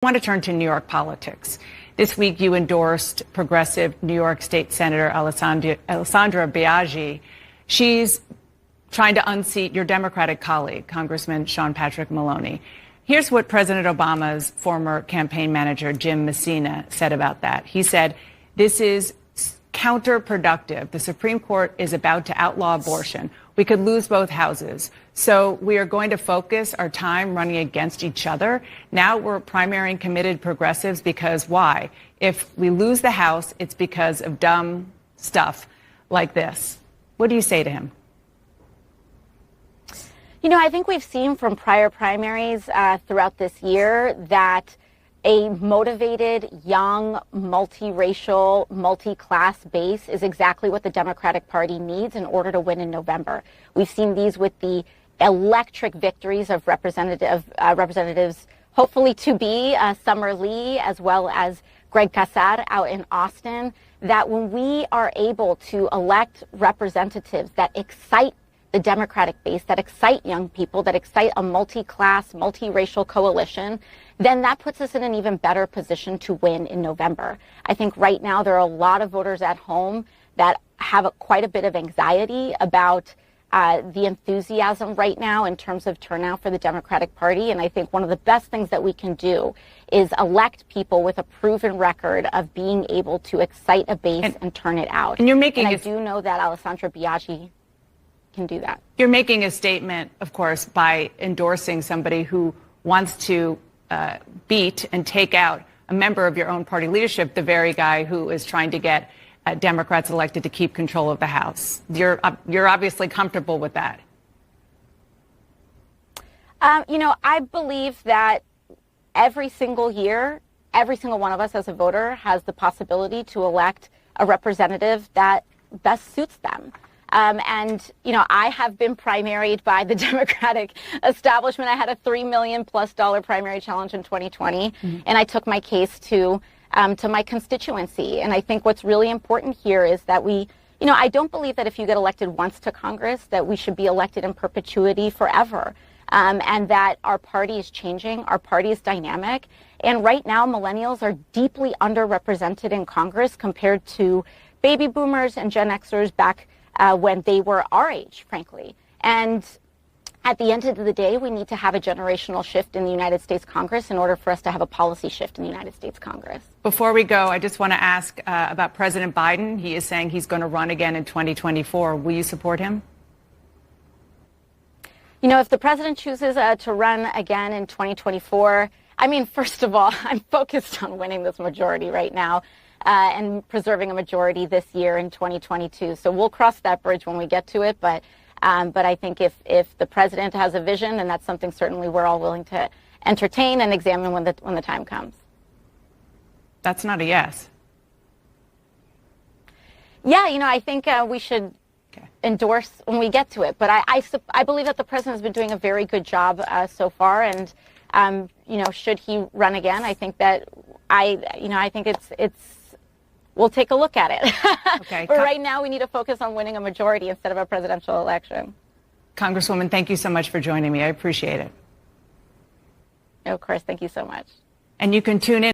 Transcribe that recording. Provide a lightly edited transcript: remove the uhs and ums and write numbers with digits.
I want to turn to New York politics. This week, you endorsed progressive New York State Senator Alessandra Biaggi. She's trying to unseat your Democratic colleague, Congressman Sean Patrick Maloney. Here's what President Obama's former campaign manager, Jim Messina, said about that. He said, "This is counterproductive. The Supreme Court is about to outlaw abortion. We could lose both houses. So we are going to focus our time running against each other. Now we're primarying committed progressives because why? If we lose the House, it's because of dumb stuff like this." What do you say to him? You know, I think we've seen from prior primaries throughout this year that a motivated, young, multiracial, multi-class base is exactly what the Democratic Party needs in order to win in November. We've seen these with the electric victories of representatives, hopefully to be Summer Lee, as well as Greg Casar out in Austin, that when we are able to elect representatives that excite the Democratic base, that excite young people, that excite a multi-class, multiracial coalition, then that puts us in an even better position to win in November. I think right now there are a lot of voters at home that have quite a bit of anxiety about the enthusiasm right now in terms of turnout for the Democratic Party. And I think one of the best things that we can do is elect people with a proven record of being able to excite a base and turn it out. And I do know that Alessandra Biaggi can do that. You're making a statement, of course, by endorsing somebody who wants to beat and take out a member of your own party leadership, the very guy who is trying to get Democrats elected to keep control of the House. You're obviously comfortable with that. You know, I believe that every single year, every single one of us as a voter has the possibility to elect a representative that best suits them. And, you know, I have been primaried by the Democratic establishment. I had a $3 million+ primary challenge in 2020, and I took my case to my constituency. And I think what's really important here is that I don't believe that if you get elected once to Congress, that we should be elected in perpetuity forever. And that our party is changing, our party is dynamic. And right now, millennials are deeply underrepresented in Congress compared to baby boomers and Gen Xers back when they were our age, frankly. And at the end of the day, we need to have a generational shift in the United States Congress in order for us to have a policy shift in the United States Congress. Before we go, I just want to ask about President Biden. He is saying he's going to run again in 2024. Will you support him? You know, if the president chooses to run again in 2024, I mean, first of all, I'm focused on winning this majority right now. And preserving a majority this year in 2022. So we'll cross that bridge when we get to it. But I think if the president has a vision, and that's something certainly we're all willing to entertain and examine when the time comes. That's not a yes. Yeah, you know, I think we should endorse when we get to it. But I believe that the president has been doing a very good job so far. And, you know, should he run again, I think that I think it's we'll take a look at it. Okay. But right now, we need to focus on winning a majority instead of a presidential election. Congresswoman, thank you so much for joining me. I appreciate it. Of course. Thank you so much. And you can tune in.